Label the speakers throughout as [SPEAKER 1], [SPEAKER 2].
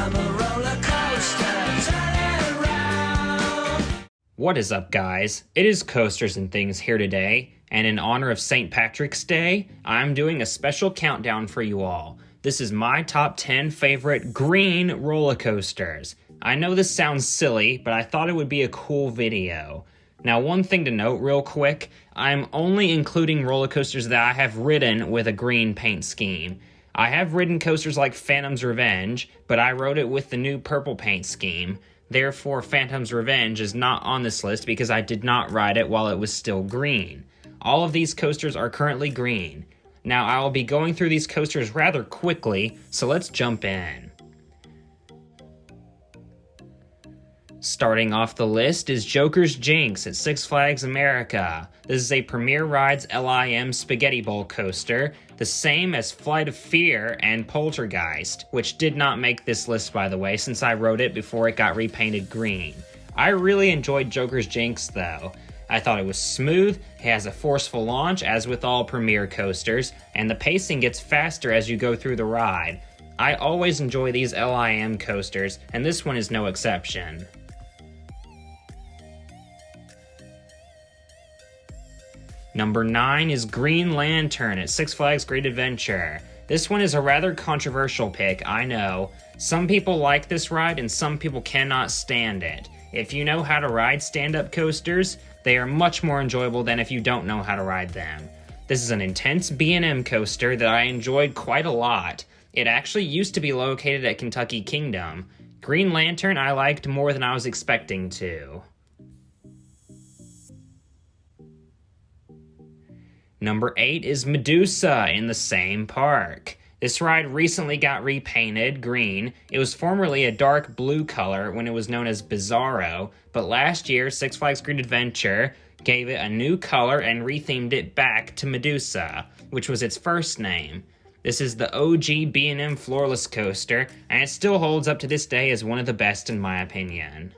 [SPEAKER 1] I'm a roller coaster, turning round.
[SPEAKER 2] What is up, guys? It is Coasters and Things here today, and in honor of St. Patrick's Day, I'm doing a special countdown for you all. This is my top 10 favorite green roller coasters. I know this sounds silly, but I thought it would be a cool video. Now, one thing to note real quick, I'm only including roller coasters that I have ridden with a green paint scheme. I have ridden coasters like Phantom's Revenge, but I rode it with the new purple paint scheme. Therefore, Phantom's Revenge is not on this list because I did not ride it while it was still green. All of these coasters are currently green. Now, I will be going through these coasters rather quickly, so let's jump in. Starting off the list is Joker's Jinx at Six Flags America. This is a Premier Rides LIM Spaghetti Bowl coaster, the same as Flight of Fear and Poltergeist, which did not make this list, by the way, since I rode it before it got repainted green. I really enjoyed Joker's Jinx, though. I thought it was smooth, it has a forceful launch, as with all Premier coasters, and the pacing gets faster as you go through the ride. I always enjoy these LIM coasters, and this one is no exception. Number 9 is Green Lantern at Six Flags Great Adventure. This one is a rather controversial pick, I know. Some people like this ride and some people cannot stand it. If you know how to ride stand-up coasters, they are much more enjoyable than if you don't know how to ride them. This is an intense B&M coaster that I enjoyed quite a lot. It actually used to be located at Kentucky Kingdom. Green Lantern I liked more than I was expecting to. Number 8 is Medusa in the same park. This ride recently got repainted green. It was formerly a dark blue color when it was known as Bizarro, but last year Six Flags Great Adventure gave it a new color and rethemed it back to Medusa, which was its first name. This is the OG B&M floorless coaster, and it still holds up to this day as one of the best in my opinion.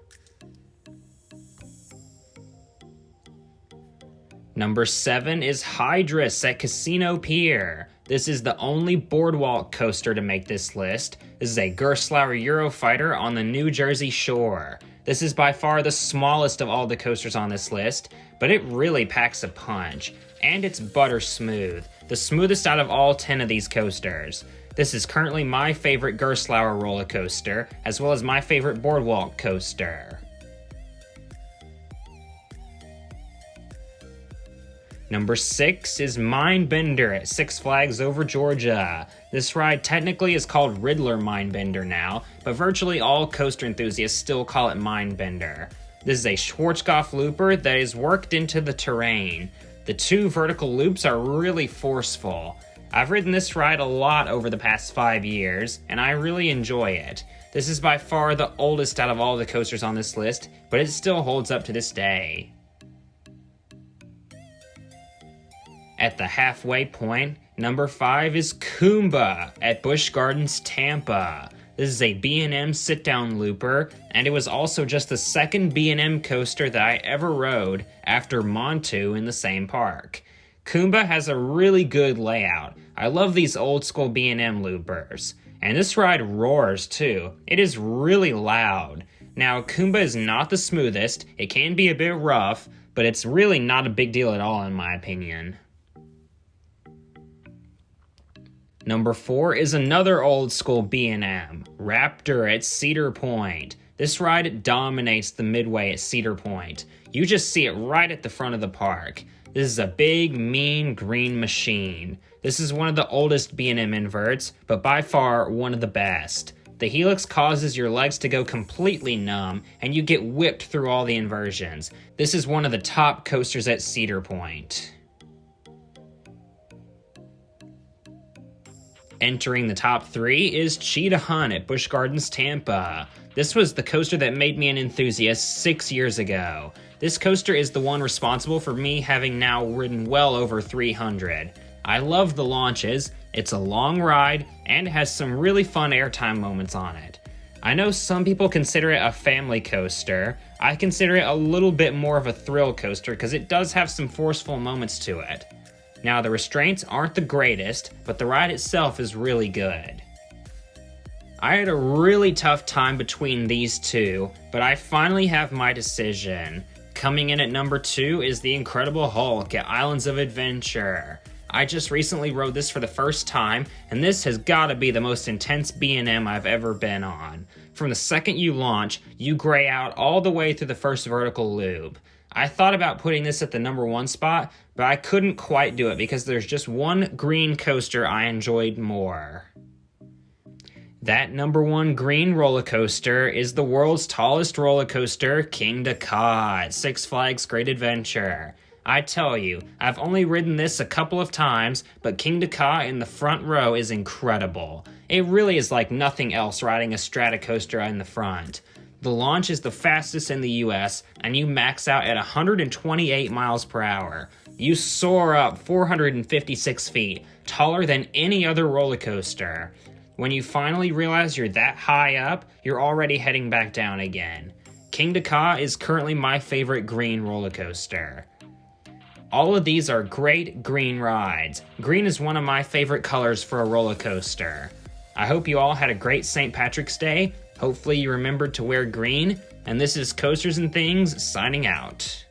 [SPEAKER 2] Number 7 is Hydrus at Casino Pier. This is the only boardwalk coaster to make this list. This is a Gerstlauer Eurofighter on the New Jersey Shore. This is by far the smallest of all the coasters on this list, but it really packs a punch. And it's butter smooth, the smoothest out of all 10 of these coasters. This is currently my favorite Gerstlauer roller coaster, as well as my favorite boardwalk coaster. Number 6 is Mindbender at Six Flags Over Georgia. This ride technically is called Riddler Mindbender now, but virtually all coaster enthusiasts still call it Mindbender. This is a Schwarzkopf looper that is worked into the terrain. The 2 vertical loops are really forceful. I've ridden this ride a lot over the past 5 years, and I really enjoy it. This is by far the oldest out of all the coasters on this list, but it still holds up to this day. At the halfway point, number 5 is Kumba at Busch Gardens, Tampa. This is a B&M sit-down looper, and it was also just the second B&M coaster that I ever rode after Montu in the same park. Kumba has a really good layout. I love these old-school B&M loopers. And this ride roars, too. It is really loud. Now, Kumba is not the smoothest, it can be a bit rough, but it's really not a big deal at all in my opinion. Number 4 is another old school B&M, Raptor at Cedar Point. This ride dominates the midway at Cedar Point. You just see it right at the front of the park. This is a big, mean green machine. This is one of the oldest B&M inverts, but by far one of the best. The helix causes your legs to go completely numb, and you get whipped through all the inversions. This is one of the top coasters at Cedar Point. Entering the top 3 is Cheetah Hunt at Busch Gardens, Tampa. This was the coaster that made me an enthusiast 6 years ago. This coaster is the one responsible for me having now ridden well over 300. I love the launches, it's a long ride, and has some really fun airtime moments on it. I know some people consider it a family coaster. I consider it a little bit more of a thrill coaster because it does have some forceful moments to it. Now, the restraints aren't the greatest, but the ride itself is really good. I had a really tough time between these two, but I finally have my decision. Coming in at number 2 is the Incredible Hulk at Islands of Adventure. I just recently rode this for the first time, and this has gotta be the most intense B&M I've ever been on. From the second you launch, you gray out all the way through the first vertical loop. I thought about putting this at the number 1 spot, but I couldn't quite do it because there's just one green coaster I enjoyed more. That number 1 green roller coaster is the world's tallest roller coaster, Kingda Ka at Six Flags Great Adventure. I tell you, I've only ridden this a couple of times, but Kingda Ka in the front row is incredible. It really is like nothing else riding a Stratocoaster in the front. The launch is the fastest in the US, and you max out at 128 miles per hour. You soar up 456 feet, taller than any other roller coaster. When you finally realize you're that high up, you're already heading back down again. Kingda Ka is currently my favorite green roller coaster. All of these are great green rides. Green is one of my favorite colors for a roller coaster. I hope you all had a great St. Patrick's Day. Hopefully you remembered to wear green. And this is Coasters and Things signing out.